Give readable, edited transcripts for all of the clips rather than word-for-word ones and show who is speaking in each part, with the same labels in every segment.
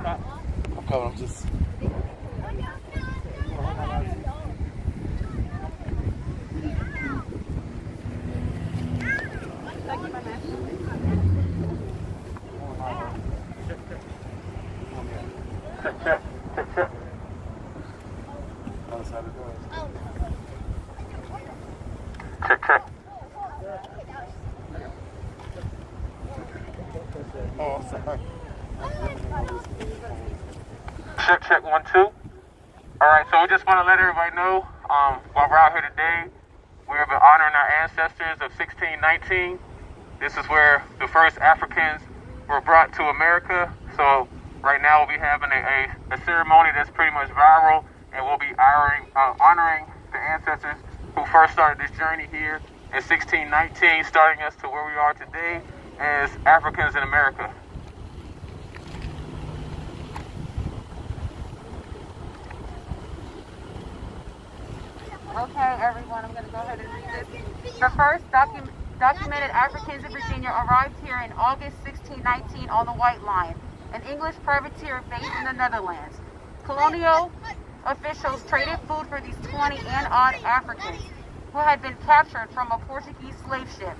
Speaker 1: I'm coming. I'm just. Check. Other side of the door. Check. Oh, sorry. Check 1 2. All right, so we just want to let everybody know, while we're out here today, we have been honoring our ancestors of 1619. This is where the first Africans were brought to America. So right now we'll be having a ceremony that's pretty much viral, and we'll be honoring the ancestors who first started this journey here in 1619, starting us to where we are today as Africans in America.
Speaker 2: Okay, everyone, I'm going to go ahead and read this. The first documented Africans in Virginia arrived here in August 1619 on the White Line, an English privateer based in the Netherlands. Colonial officials traded food for these 20 and odd Africans who had been captured from a Portuguese slave ship.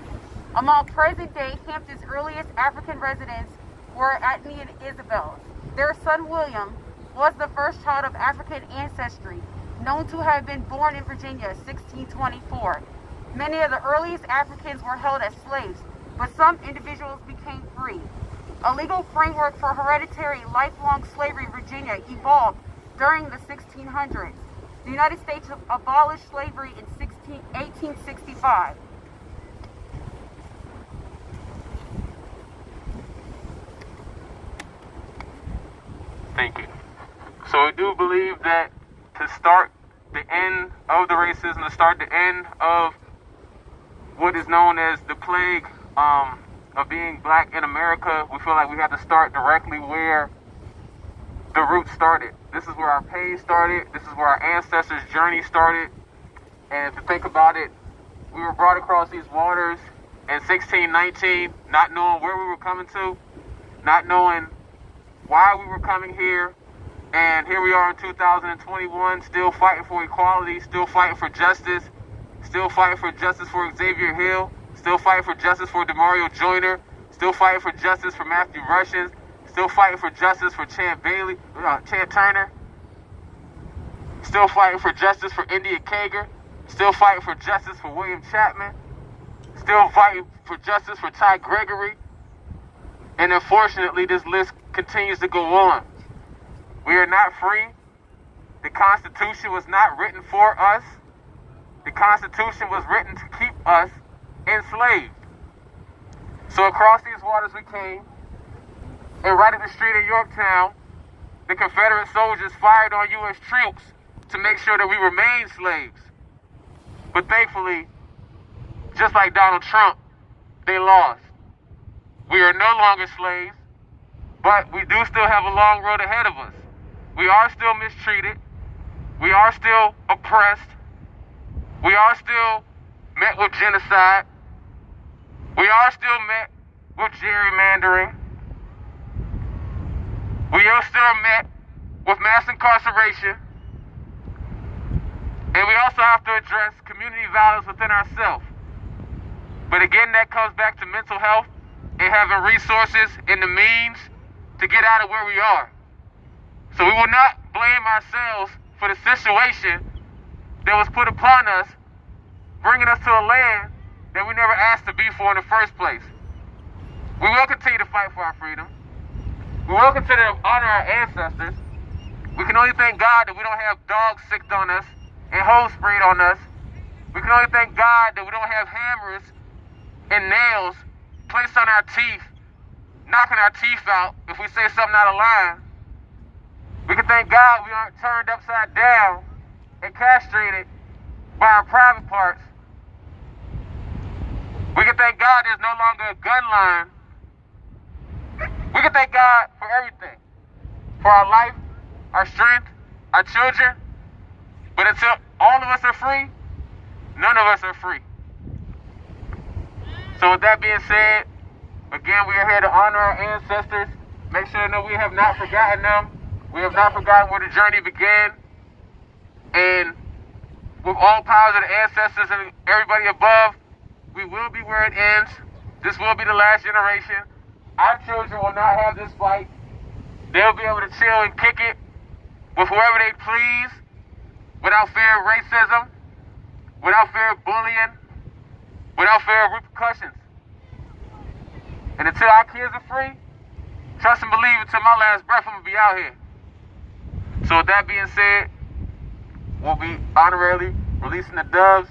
Speaker 2: Among present-day Hampton's earliest African residents were Atney and Isabel. Their son William was the first child of African ancestry, known to have been born in Virginia 1624. Many of the earliest Africans were held as slaves, but some individuals became free. A legal framework for hereditary lifelong slavery in Virginia evolved during the 1600s. The United States abolished slavery in 1865.
Speaker 1: Thank you. So we do believe that to start the end of the racism, to start the end of what is known as the plague of being black in America, we feel like we have to start directly where the roots started. This is where our pain started. This is where our ancestors' journey started. And to think about it, we were brought across these waters in 1619, not knowing where we were coming to, not knowing why we were coming here. And here we are in 2021, still fighting for equality, still fighting for justice, still fighting for justice for Xavier Hill, still fighting for justice for DeMario Joyner, still fighting for justice for Matthew Rushins, still fighting for justice for Chant Turner, still fighting for justice for India Kager, still fighting for justice for William Chapman, still fighting for justice for Ty Gregory. And unfortunately, this list continues to go on. We are not free. The Constitution was not written for us. The Constitution was written to keep us enslaved. So across these waters we came, and right in the street of Yorktown, the Confederate soldiers fired on U.S. troops to make sure that we remained slaves. But thankfully, just like Donald Trump, they lost. We are no longer slaves, but we do still have a long road ahead of us. We are still mistreated. We are still oppressed. We are still met with genocide. We are still met with gerrymandering. We are still met with mass incarceration. And we also have to address community violence within ourselves. But again, that comes back to mental health and having resources and the means to get out of where we are. So we will not blame ourselves for the situation that was put upon us, bringing us to a land that we never asked to be for in the first place. We will continue to fight for our freedom. We will continue to honor our ancestors. We can only thank God that we don't have dogs sicked on us and hose sprayed on us. We can only thank God that we don't have hammers and nails placed on our teeth, knocking our teeth out if we say something out of line. We can thank God we aren't turned upside down and castrated by our private parts. We can thank God there's no longer a gun line. We can thank God for everything. For our life, our strength, our children. But until all of us are free, none of us are free. So with that being said, again, we are here to honor our ancestors make sure they know we have not forgotten them. We have not forgotten where the journey began. And with all powers of the ancestors and everybody above, we will be where it ends. This will be the last generation. Our children will not have this fight. They'll be able to chill and kick it with whoever they please, without fear of racism, without fear of bullying, without fear of repercussions. And until our kids are free, trust and believe until my last breath, I'm going to be out here. So with that being said, we'll be honorarily releasing the doves.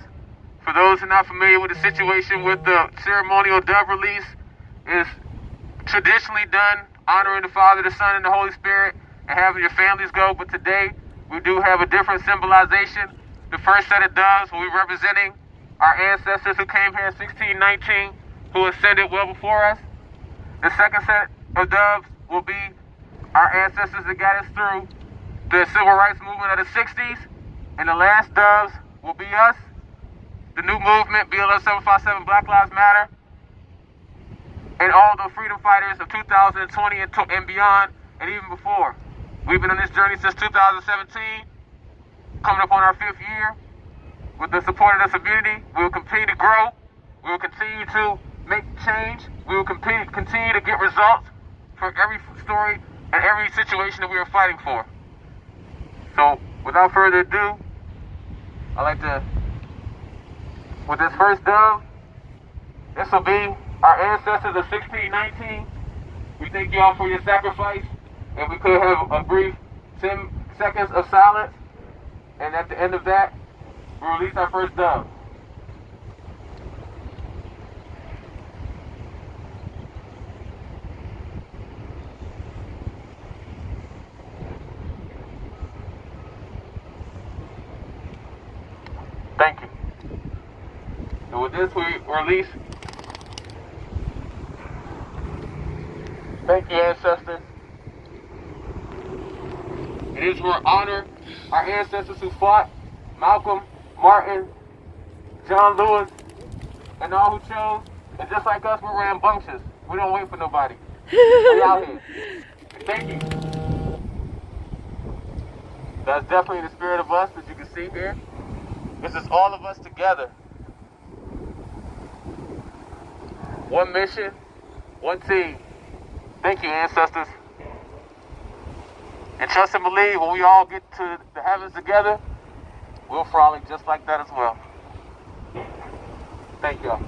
Speaker 1: For those who are not familiar with the situation with the ceremonial dove release, is traditionally done honoring the Father, the Son, and the Holy Spirit, and having your families go. But today, we do have a different symbolization. The first set of doves will be representing our ancestors who came here in 1619, who ascended well before us. The second set of doves will be our ancestors that got us through the civil rights movement of the 60s. And the last doves will be us, the new movement, BLM 757, Black Lives Matter, and all the freedom fighters of 2020 and beyond, and even before. We've been on this journey since 2017, coming up on our 5th year. With the support of the community, we will continue to grow. We will continue to make change. We will continue to get results for every story and every situation that we are fighting for. So, without further ado, I'd like to, with this first dove, this will be our ancestors of 1619. We thank you all for your sacrifice, and we could have a brief 10 seconds of silence, and at the end of that, we'll release our first dove. Thank you. And with this, we release. Thank you, ancestors. It is for honor our ancestors who fought, Malcolm, Martin, John Lewis, and all who chose. And just like us, we're rambunctious. We don't wait for nobody. We out here. Thank you. That's definitely the spirit of us, as you can see here. This is all of us together. One mission, one team. Thank you, ancestors. And trust and believe, when we all get to the heavens together, we'll frolic just like that as well. Thank y'all.